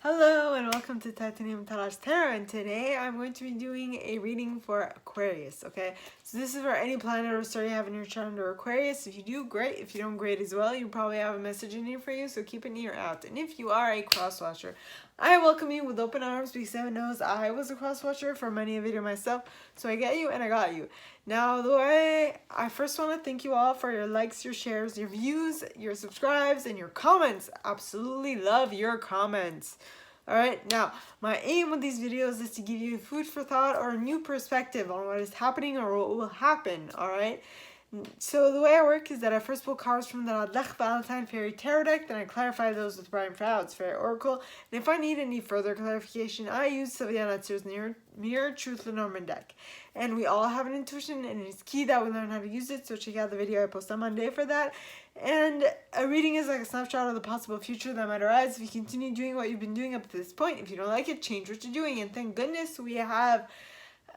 Hello and welcome to Titanium Tarot's Tarot, and today I'm going to be doing a reading for Aquarius, okay? So this is for any planet or star you have in your chart under Aquarius. If you do, great. If you don't, great as well. You probably have a message in here for you, so keep an ear out. And if you are a cross-watcher, I welcome you with open arms because everyone knows I was a cross-watcher for many a video myself, so I get you and I got you. Now, the way I first want to thank you all for your likes, your shares, your views, your subscribes, and your comments. Absolutely love your comments. Alright, now, my aim with these videos is to give you food for thought or a new perspective on what is happening or what will happen, alright? So the way I work is that I first pull cards from the Radlech Valentine Fairy Tarot deck, then I clarify those with Brian Froud's Fairy Oracle, and if I need any further clarification, I use Sylvia Natzer's Mirror Truth Lenormand deck. And we all have an intuition, and it's key that we learn how to use it, so check out the video I post on Monday for that. And a reading is like a snapshot of the possible future that might arise if you continue doing what you've been doing up to this point. If you don't like it, change what you're doing, and thank goodness we have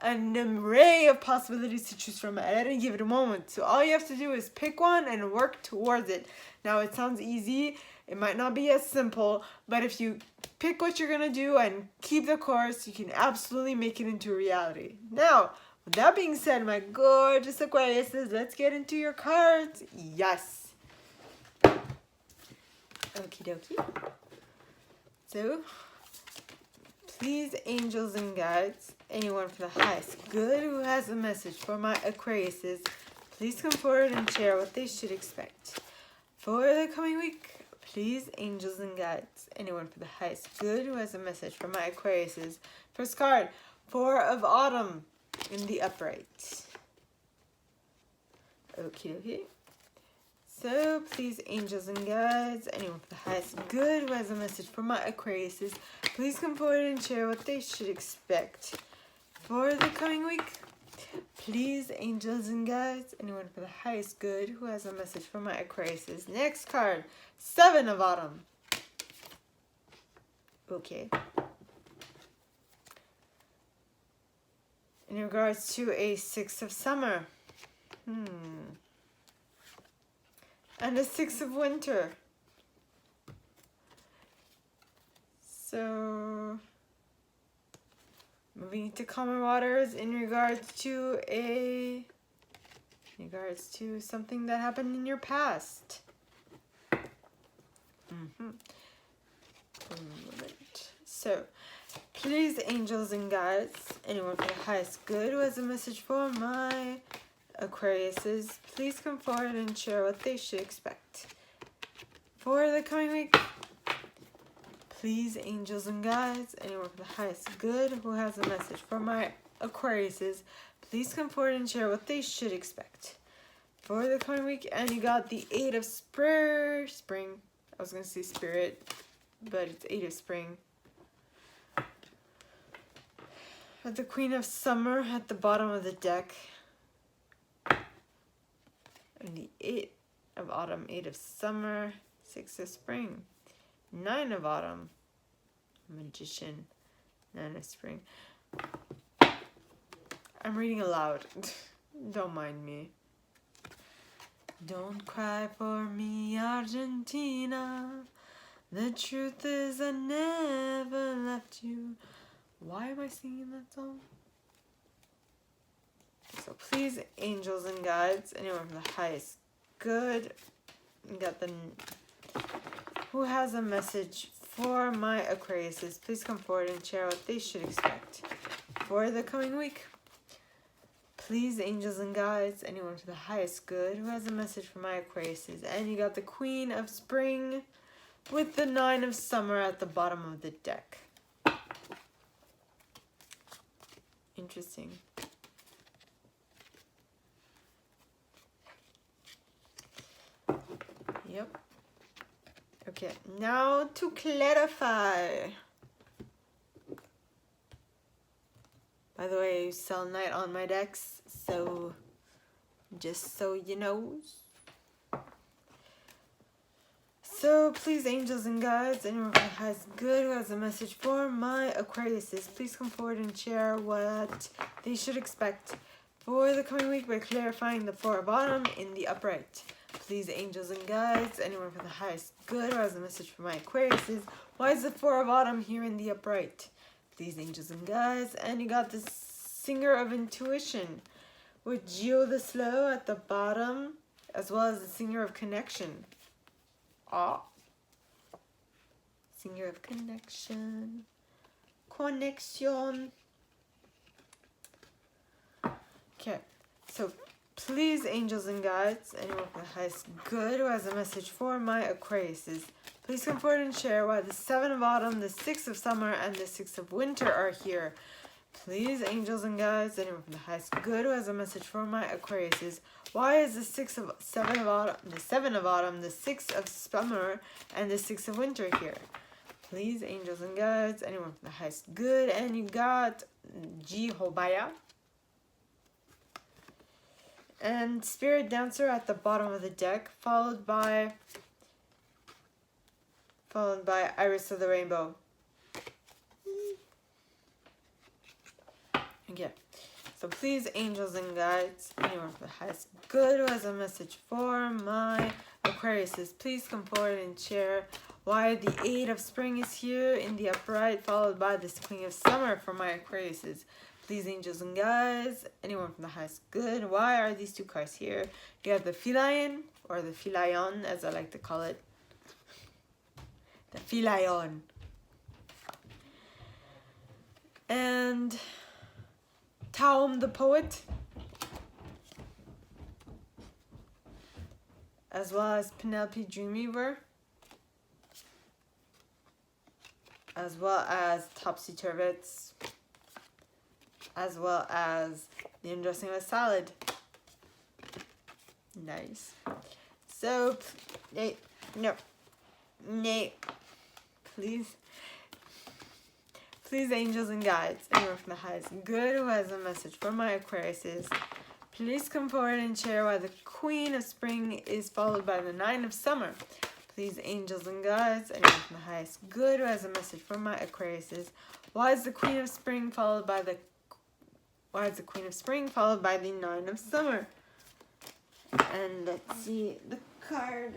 an array of possibilities to choose from at any given moment. So all you have to do is pick one and work towards it. Now it sounds easy, it might not be as simple, but if you pick what you're gonna do and keep the course, you can absolutely make it into a reality. Now, with that being said, my gorgeous Aquariuses, let's get into your cards. Yes. Okie dokie. So, please, angels and guides, anyone for the highest good who has a message for my Aquariuses, please come forward and share what they should expect. For the coming week, please, angels and guides, anyone for the highest good who has a message for my Aquariuses. First card, 4 of Autumn in the upright. Okie dokie. So, please, angels and guides, anyone for the highest good who has a message for my Aquariuses, please come forward and share what they should expect. For the coming week, please, angels and guides, anyone for the highest good who has a message for my Aquariuses. Next card, 7 of Autumn. Okay. In regards to a 6 of Summer. And a 6 of Winter. So, moving to calmer waters in regards to something that happened in your past. So, please, angels and guides, anyone for the highest good who has a message for my Aquariuses, please come forward and share what they should expect. For the coming week, please, angels and guides, anyone for the highest good who has a message for my Aquariuses, please come forward and share what they should expect. For the coming week, and you got the 8 of Spring. I was going to say Spirit, but it's 8 of Spring. The Queen of Summer at the bottom of the deck. And the 8 of Autumn, 8 of Summer, 6 of Spring, 9 of Autumn, Magician, 9 of Spring. I'm reading aloud. Don't mind me. Don't cry for me, Argentina. The truth is I never left you. Why am I singing that song? So please, angels and guides, anyone from the highest good, you got the who has a message for my Aquariuses, please come forward and share what they should expect. For the coming week, please, angels and guides, anyone for the highest good who has a message for my Aquariuses. And you got the Queen of Spring with the 9 of Summer at the bottom of the deck. Interesting. Yep. Okay, now to clarify. By the way, I use selenite on my decks, so just so you know. So please, angels and guides, anyone who has good who has a message for my Aquariuses, please come forward and share what they should expect for the coming week by clarifying the 4 of Autumn in the upright. Please, angels and guides, anyone for the highest good who has a message for my Aquariuses. Why is the Four of Autumn here in the upright? Please, angels and guides. And you got the Singer of Intuition with Geo the Slow at the bottom, as well as the Singer of Connection. Ah. Singer of Connection. Connection. Okay, so please, angels and guides, anyone with the highest good who has a message for my Aquariuses, please come forward and share why the 7 of autumn, the 6 of summer, and the 6 of winter are here. Please, angels and guides, anyone from the highest good who has a message for my Aquariuses, why is the 7 of autumn, the 6 of summer, and the 6 of winter here? Please, angels and guides, anyone from the highest good, and you got Jehovah and Spirit Dancer at the bottom of the deck, followed by Iris of the Rainbow. Okay, so please, angels and guides, anyone for the highest good who has a message for my Aquariuses, please come forward and share why the 8 of spring is here in the upright, followed by this Queen of Summer for my Aquariuses. Please, angels and guides, anyone from the highest good, why are these two cards here? You have the Feline, or the Filion, as I like to call it. The Filion. And Taum the Poet. As well as Penelope Dreamweaver. As well as Topsy Turvets. As well as the undressing of a salad. Nice. So, Nate, please, angels and guides, anyone from the highest good who has a message for my Aquariuses, please come forward and share why the Queen of Spring is followed by the 9 of Summer. Please, angels and guides, anyone from the highest good who has a message for my Aquariuses, why is the Queen of Spring followed by the 9 of Summer? And let's see the card.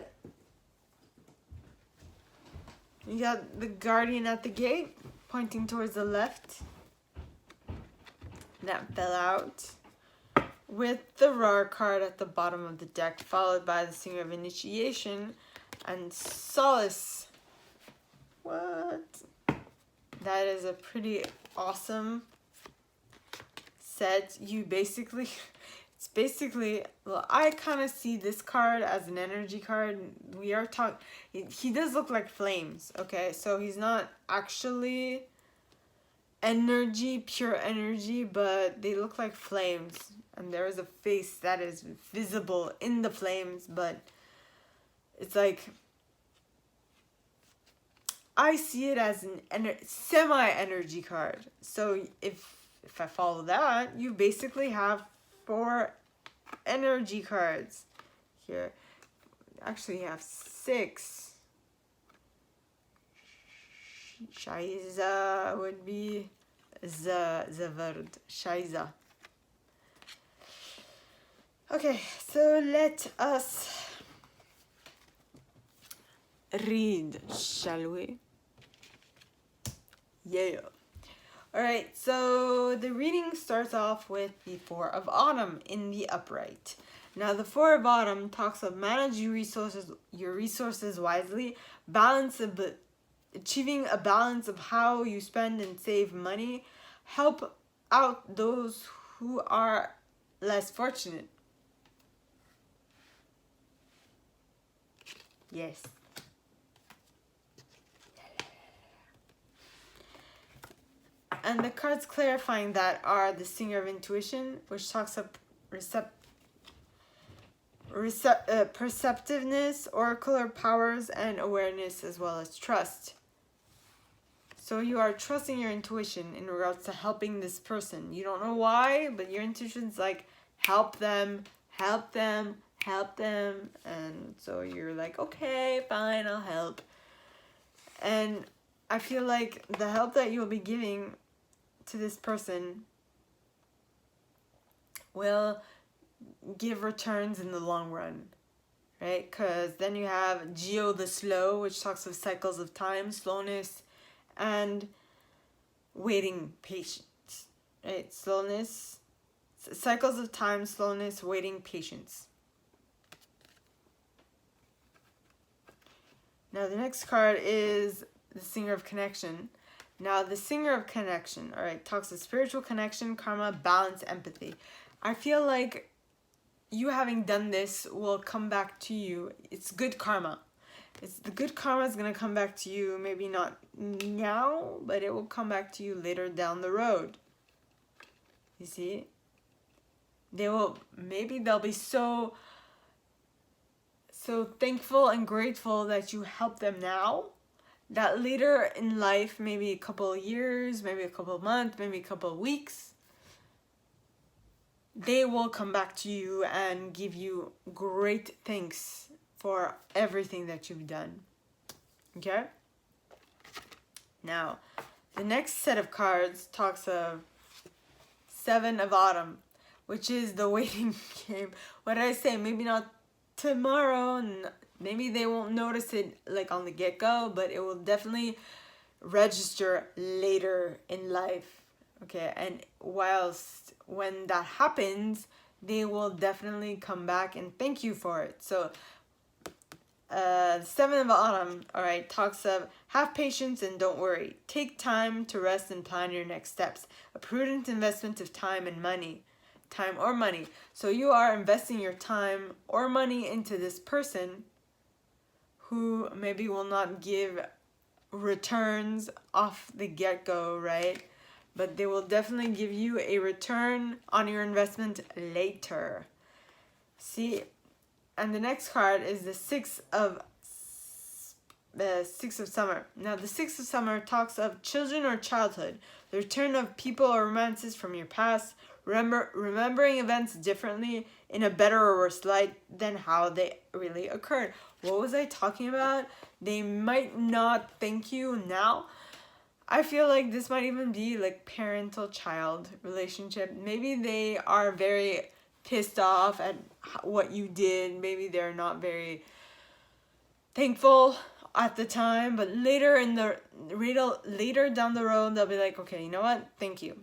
You got the Guardian at the gate, pointing towards the left. That fell out. With the Rar card at the bottom of the deck, followed by the Singer of Initiation and Solace. What? That is a pretty awesome set. It's basically, well, I kind of see this card as an energy card. We are talking, he does look like flames, okay? So he's not actually energy, pure energy, but they look like flames. And there is a face that is visible in the flames, but it's like, I see it as an semi-energy card. So if I follow that, you basically have 4 energy cards here. Actually, you have 6. Scheiße would be the word. Scheiße. Okay, so let us read, shall we? Yeah. Alright, so the reading starts off with the 4 of Autumn in the upright. Now the 4 of Autumn talks of manage your resources wisely, achieving a balance of how you spend and save money, help out those who are less fortunate. Yes. And the cards clarifying that are the Singer of Intuition, which talks of perceptiveness, oracular powers, and awareness, as well as trust. So you are trusting your intuition in regards to helping this person. You don't know why, but your intuition's like, help them, help them, help them. And so you're like, okay, fine, I'll help. And I feel like the help that you'll be giving to this person will give returns in the long run. right? Because then you have Geo the Slow, which talks of cycles of time, slowness, and waiting patience, right? Slowness, cycles of time, slowness, waiting patience. Now the next card is the Singer of Connection. Now the Singer of Connection, all right, talks of spiritual connection, karma, balance, empathy. I feel like you having done this will come back to you. It's good karma. The good karma is going to come back to you, maybe not now, but it will come back to you later down the road. You see? Maybe they'll be so thankful and grateful that you helped them now, that later in life, maybe a couple of years, maybe a couple of months, maybe a couple of weeks, they will come back to you and give you great thanks for everything that you've done. Okay? Now, the next set of cards talks of Seven of Autumn, which is the waiting game. What did I say? Maybe not tomorrow, and maybe they won't notice it like on the get-go, but it will definitely register later in life. Okay, and whilst when that happens, they will definitely come back and thank you for it. So Seven of Autumn, all right, talks of have patience and don't worry. Take time to rest and plan your next steps. A prudent investment of time and money. Time or money. So you are investing your time or money into this person who maybe will not give returns off the get-go, right? But they will definitely give you a return on your investment later. See, and the next card is the Six of Summer. Now, the Six of Summer talks of children or childhood, the return of people or romances from your past, remembering events differently in a better or worse light than how they really occurred. What was I talking about? They might not thank you now. I feel like this might even be like parental-child relationship. Maybe they are very pissed off at what you did. Maybe they're not very thankful at the time, but later down the road, they'll be like, okay, you know what? Thank you.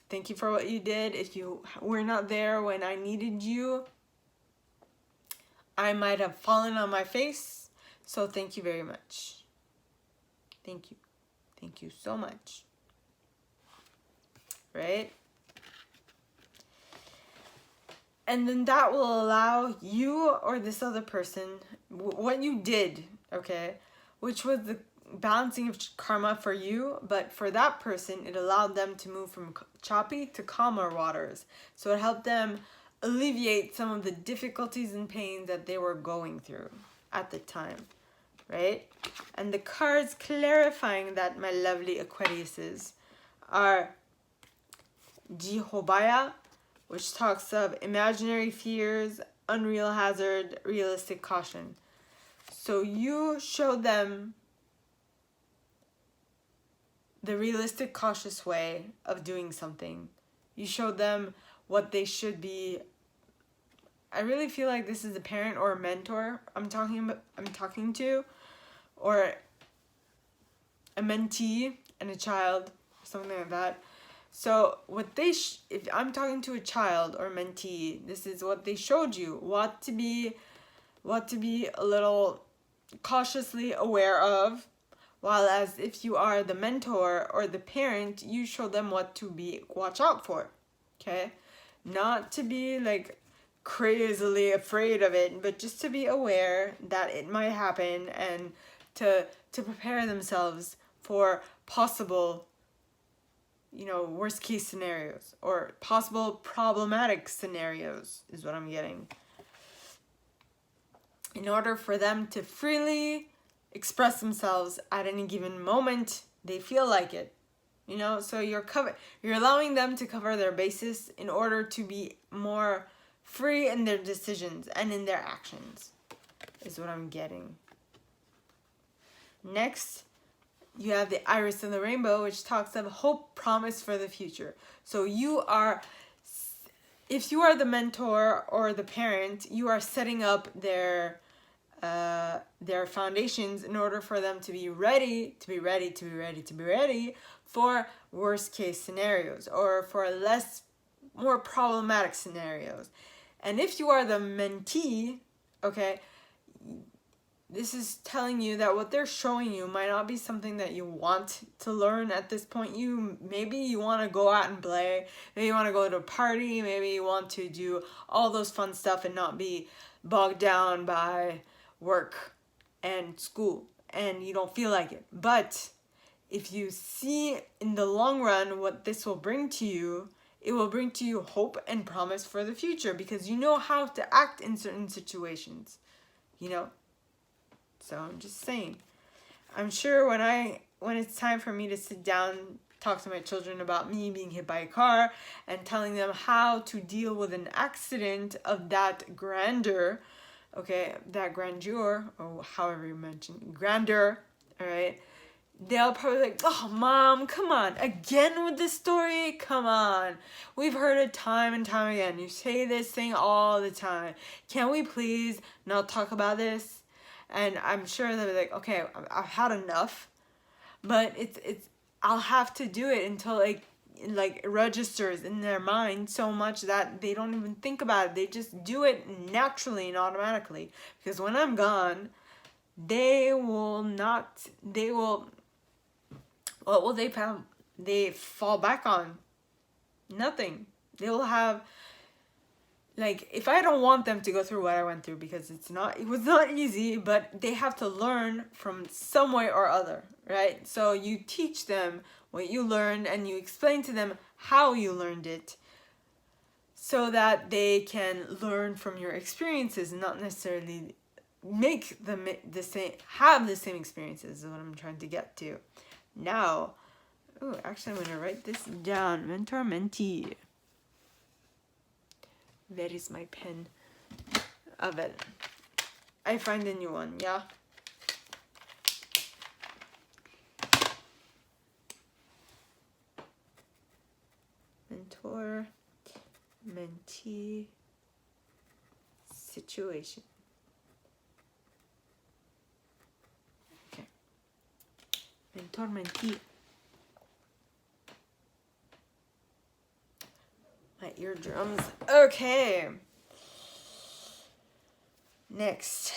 Thank you for what you did. If you were not there when I needed you, I might have fallen on my face. So thank you very much. Thank you. Thank you so much. Right? And then that will allow you or this other person, what you did, okay, which was the balancing of karma for you, but for that person, it allowed them to move from choppy to calmer waters. So it helped them alleviate some of the difficulties and pain that they were going through at the time, right? And the cards clarifying that, my lovely Aquariuses, are Jihobaya, which talks of imaginary fears, unreal hazard, realistic caution. So you show them the realistic, cautious way of doing something. You show them what they should be. I really feel like this is a parent or a mentor I'm talking to, or a mentee and a child, something like that. So what if I'm talking to a child or mentee, this is what they showed you, what to be a little cautiously aware of, while as if you are the mentor or the parent, you show them what to watch out for. Okay? Not to be like crazily afraid of it, but just to be aware that it might happen and to prepare themselves for possible, worst case scenarios or possible problematic scenarios is what I'm getting. In order for them to freely express themselves at any given moment they feel like it. So you're allowing them to cover their bases in order to be more free in their decisions and in their actions, is what I'm getting. Next, you have the Iris of the Rainbow, which talks of hope, promise for the future. So if you are the mentor or the parent, you are setting up their their foundations in order for them to be ready for worst case scenarios or for more problematic scenarios. And if you are the mentee, okay, this is telling you that what they're showing you might not be something that you want to learn at this point. Maybe you want to go out and play, maybe you want to go to a party, maybe you want to do all those fun stuff and not be bogged down by work and school, and you don't feel like it. But if you see in the long run what this will bring to you, it will bring to you hope and promise for the future, because you know how to act in certain situations, you know. So I'm just saying, I'm sure when it's time for me to sit down, talk to my children about me being hit by a car and telling them how to deal with an accident of that grandeur, okay, that grandeur, or however you mention grandeur, all right, they'll probably be like, oh, Mom, come on, again with this story? Come on. We've heard it time and time again. You say this thing all the time. Can we please not talk about this? And I'm sure they'll be like, okay, I've had enough. But I'll have to do it until it registers in their mind so much that they don't even think about it. They just do it naturally and automatically. Because when I'm gone, what will they fall back on? Nothing. They will have, if I don't want them to go through what I went through, because it was not easy, but they have to learn from some way or other, right? So you teach them what you learned and you explain to them how you learned it, so that they can learn from your experiences and not necessarily make them have the same experiences, is what I'm trying to get to. Now, actually I'm going to write this down. Mentor, mentee. Where is my pen? Well, I find a new one, yeah? Mentor, mentee, situation. Okay. Mentor, mentee. My eardrums. Okay. Next,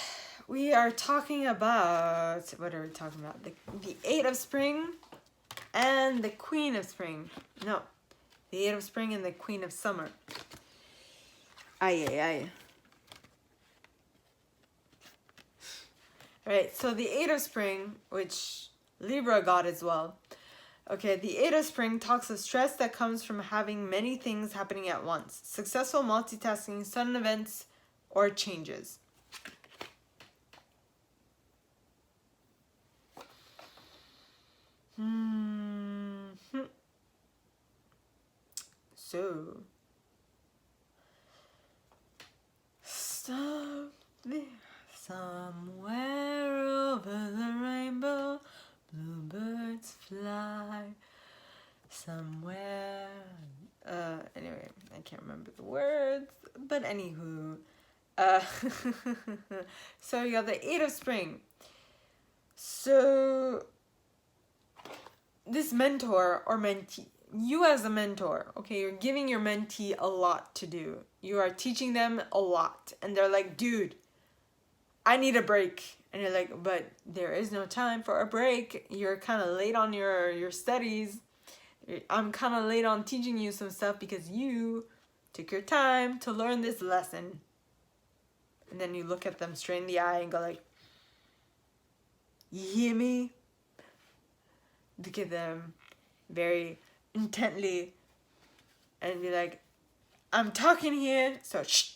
we are talking about, what are we talking about? The Eight of Spring and the Queen of Spring. No, the Eight of Spring and the Queen of Summer. Aye. Right, so the Eight of Spring, which Libra got as well. Okay, the Eight of Spring talks of stress that comes from having many things happening at once. Successful multitasking, sudden events, or changes. So, stop there, somewhere over the rainbow. Bluebirds fly somewhere. Anyway, I can't remember the words, but anywho. So you got the Eight of Spring. So this mentor or mentee, you as a mentor, okay, you're giving your mentee a lot to do. You are teaching them a lot. And they're like, dude, I need a break. And you're like, but there is no time for a break. You're kind of late on your studies. I'm kind of late on teaching you some stuff because you took your time to learn this lesson. And then you look at them straight in the eye and go like, you hear me? Look at them very intently and be like, I'm talking here, so shh.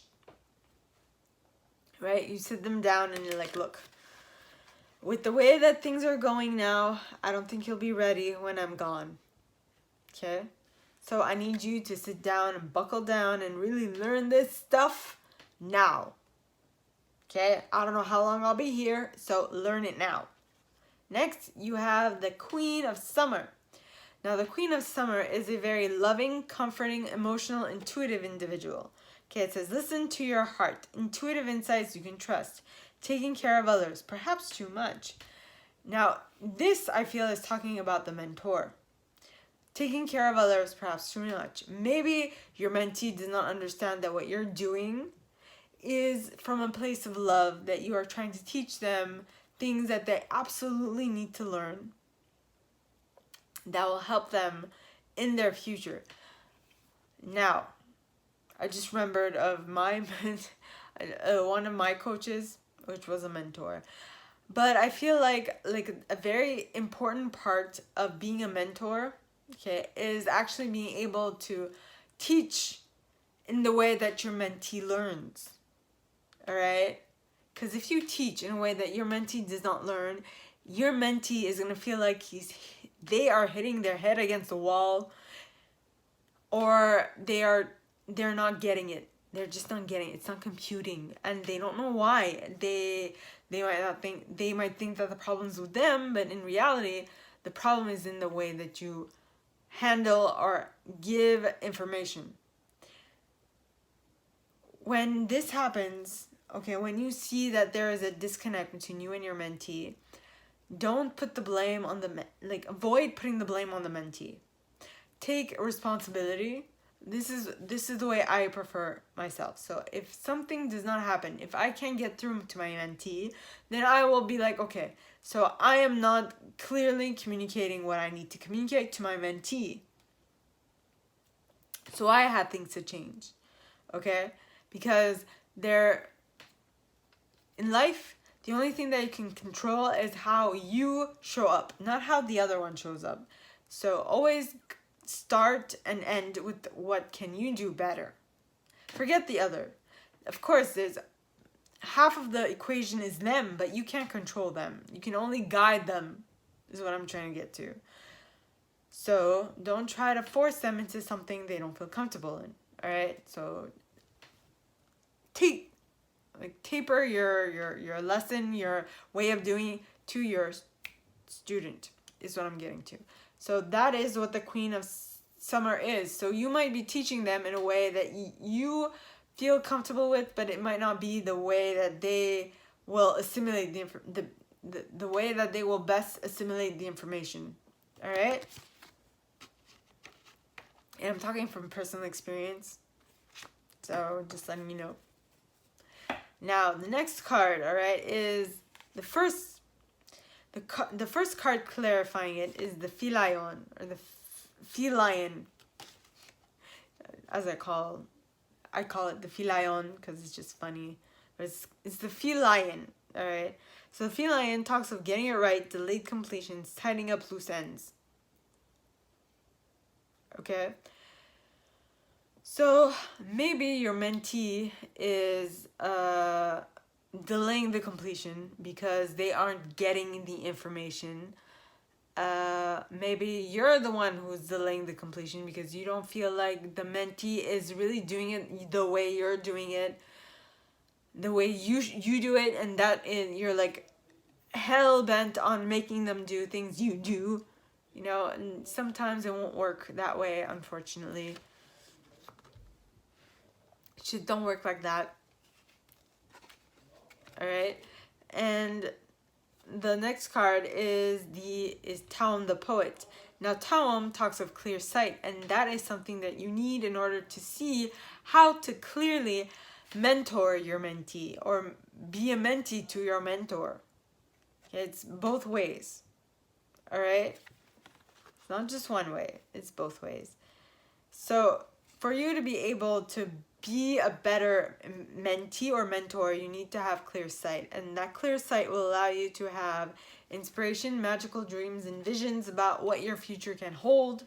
Right? You sit them down and you're like, look, with the way that things are going now, I don't think you'll be ready when I'm gone. Okay? So I need you to sit down and buckle down and really learn this stuff now. Okay? I don't know how long I'll be here, so learn it now. Next, you have the Queen of Summer. Now, the Queen of Summer is a very loving, comforting, emotional, intuitive individual. Okay, it says, listen to your heart. Intuitive insights you can trust. taking care of others, perhaps too much. Now, this I feel is talking about the mentor. Taking care of others, perhaps too much. Maybe your mentee does not understand that what you're doing is from a place of love, that you are trying to teach them things that they absolutely need to learn that will help them in their future. Now, I just remembered of my one of my coaches, which was a mentor. But I feel like a very important part of being a mentor, okay, is actually being able to teach in the way that your mentee learns. All right? Because if you teach in a way that your mentee does not learn, your mentee is going to feel like they are hitting their head against the wall, or they're not getting it. They're just not getting it. It's not computing, and they don't know why. They might think that the problem's with them, but in reality, the problem is in the way that you handle or give information. When this happens, okay, when you see that there is a disconnect between you and your mentee, don't put the blame on avoid putting the blame on the mentee. Take responsibility. This is the way I prefer myself. So if something does not happen, if I can't get through to my mentee, then I will be like, okay, so I am not clearly communicating what I need to communicate to my mentee. So I had things to change, okay? Because in life, the only thing that you can control is how you show up, not how the other one shows up. So always start and end with what can you do better. Forget the other. Of course, there's half of the equation is them, but you can't control them. You can only guide them, is what I'm trying to get to. So don't try to force them into something they don't feel comfortable in. All right? So taper your lesson, your way of doing to your student is what I'm getting to. So that is what the Queen of Summer is. So you might be teaching them in a way that you feel comfortable with, but it might not be the way that they will assimilate the way that they will best assimilate the information. All right? And I'm talking from personal experience. So just letting you know. Now, the next card, all right, is the first card clarifying it is the Filion, or the Feline, as I call it the Filion because it's just funny. But it's the Feline, all right. So the Feline talks of getting it right, delayed completions, tidying up loose ends. Okay. So maybe your mentee is delaying the completion because they aren't getting the information. Maybe you're the one who's delaying the completion because you don't feel like the mentee is really doing it the way you're doing it, the way you do it, and you're like hell bent on making them do things you do, and sometimes it won't work that way, unfortunately. Don't work like that. All right. And the next card is Taum the Poet. Now Taum talks of clear sight, and that is something that you need in order to see how to clearly mentor your mentee or be a mentee to your mentor. Okay, it's both ways. All right. It's not just one way, it's both ways. So for you to be able to be a better mentee or mentor, you need to have clear sight. And that clear sight will allow you to have inspiration, magical dreams, and visions about what your future can hold.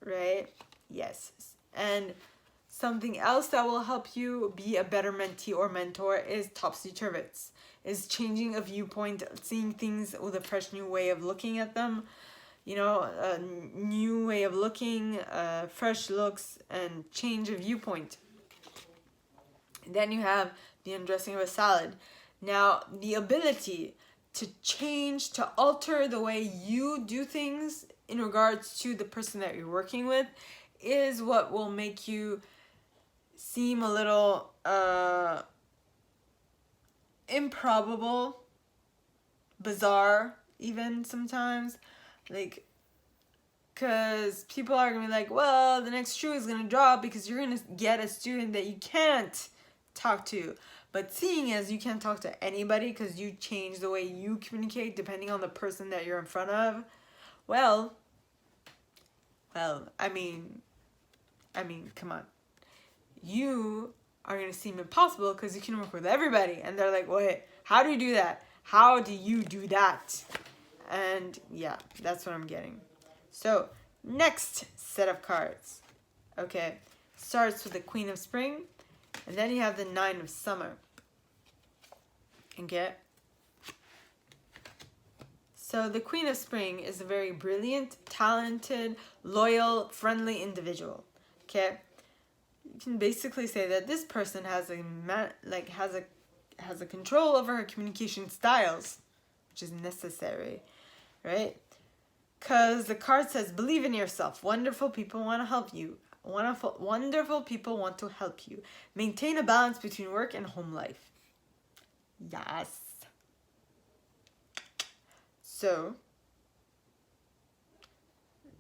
Right? Yes. And something else that will help you be a better mentee or mentor is topsy-turvy. Is changing a viewpoint, seeing things with a fresh new way of looking at them. A new way of looking, fresh looks, and change of viewpoint. Then you have the undressing of a salad. Now, the ability to change, to alter the way you do things in regards to the person that you're working with is what will make you seem a little improbable, bizarre, even sometimes. Like, because people are going to be like, well, the next shoe is going to drop because you're going to get a student that you can't talk to. But seeing as you can't talk to anybody because you change the way you communicate depending on the person that you're in front of, well, I mean, come on. You are going to seem impossible because you can work with everybody. And they're like, wait, how do you do that? How do you do that? And yeah, that's what I'm getting. So, next set of cards. Okay, starts with the Queen of Spring. And then you have the Nine of Summer. Okay. So the Queen of Spring is a very brilliant, talented, loyal, friendly individual. Okay. You can basically say that this person has a control over her communication styles, which is necessary, right? Because the card says, believe in yourself. Wonderful people want to help you. Wonderful people want to help you. Maintain a balance between work and home life. Yes. So,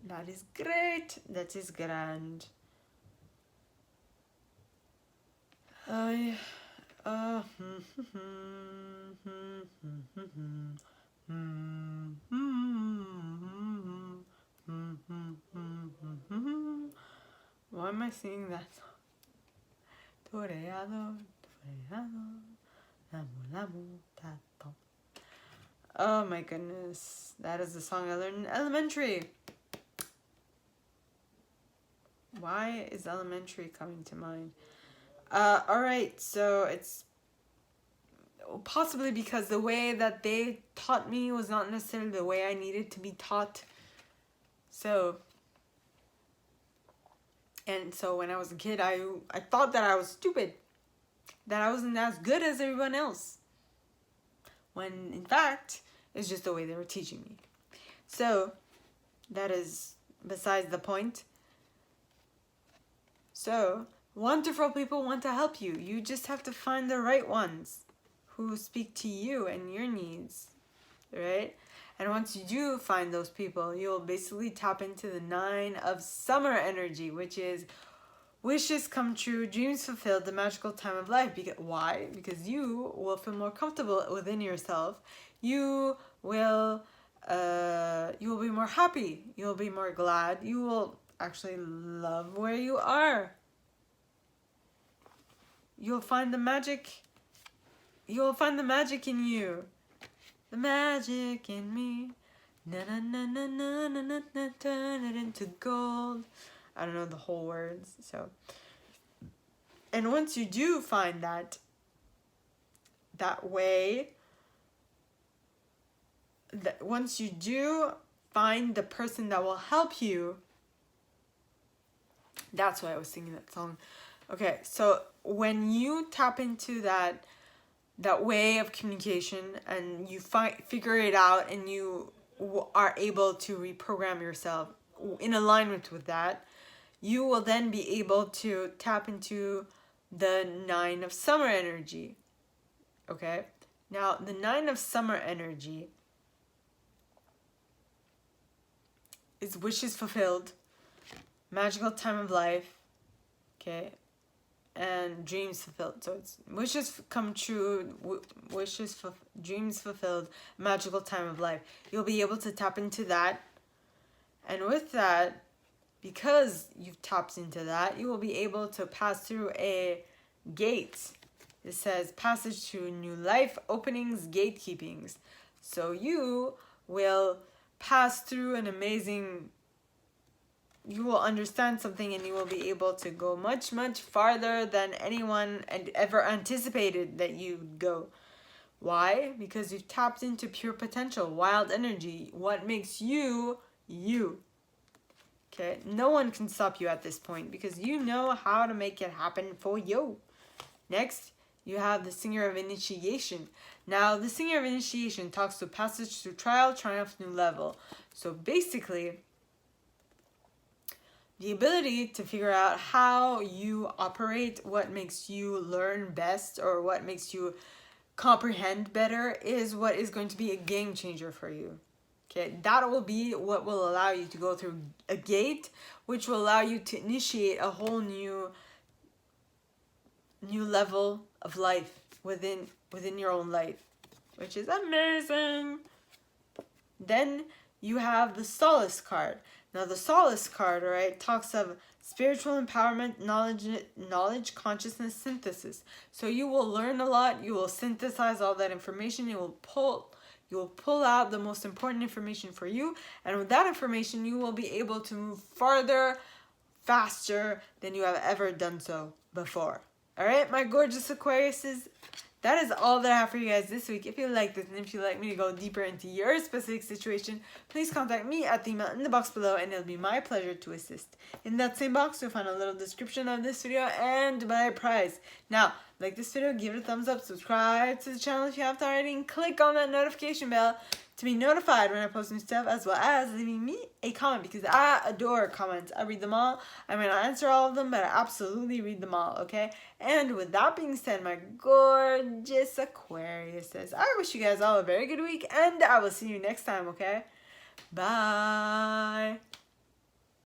that is great. That is grand. Why am I singing that song? Toreado, tato. Oh my goodness. That is the song I learned in elementary. Why is elementary coming to mind? Alright, so it's possibly because the way that they taught me was not necessarily the way I needed to be taught. So when I was a kid, I thought that I was stupid, that I wasn't as good as everyone else, when in fact it's just the way they were teaching me. So that is besides the point. So wonderful people want to help you. You just have to find the right ones who speak to you and your needs, right? And once you do find those people, you'll basically tap into the Nine of Summer energy, which is wishes come true, dreams fulfilled, the magical time of life. Why? Because you will feel more comfortable within yourself. You will be more happy. You'll be more glad. You will actually love where you are. You'll find the magic. You'll find the magic in you. The magic in me. Na na na na na na na na, turn it into gold. I don't know the whole words, so. And once you do find that way, once you do find the person that will help you, that's why I was singing that song. Okay, so when you tap into that way of communication and you figure it out and you are able to reprogram yourself in alignment with that, you will then be able to tap into the Nine of Summer energy. Okay? Now, the Nine of Summer energy is wishes fulfilled, magical time of life, okay, and dreams fulfilled. So it's wishes come true, dreams fulfilled, magical time of life. You'll be able to tap into that. And with that, because you've tapped into that, you will be able to pass through a gate. It says passage to new life, openings, gatekeepings. So you will pass through an amazing, you will understand something and you will be able to go much, much farther than anyone ever anticipated that you'd go. Why? Because you've tapped into pure potential, wild energy, what makes you, you. Okay? No one can stop you at this point because you know how to make it happen for you. Next, you have the Singer of Initiation. Now, the Singer of Initiation talks to passage through trial, triumph, new level. So basically, the ability to figure out how you operate, what makes you learn best, or what makes you comprehend better is what is going to be a game changer for you. Okay, that will be what will allow you to go through a gate, which will allow you to initiate a whole new level of life within your own life, which is amazing. Then you have the Solace card. Now the Solace card, all right, talks of spiritual empowerment, knowledge, consciousness, synthesis. So you will learn a lot. You will synthesize all that information. You will pull out the most important information for you. And with that information, you will be able to move farther, faster than you have ever done so before. All right, my gorgeous Aquariuses. That is all that I have for you guys this week. If you like this and if you'd like me to go deeper into your specific situation, please contact me at the email in the box below and it'll be my pleasure to assist. In that same box, you'll find a little description of this video and my prize. Now, like this video, give it a thumbs up, subscribe to the channel if you haven't already, and click on that notification bell to be notified when I post new stuff, as well as leaving me a comment, because I adore comments. I read them all. I may not answer all of them, but I absolutely read them all, okay? And with that being said, my gorgeous Aquariuses, I wish you guys all a very good week, and I will see you next time, okay? Bye!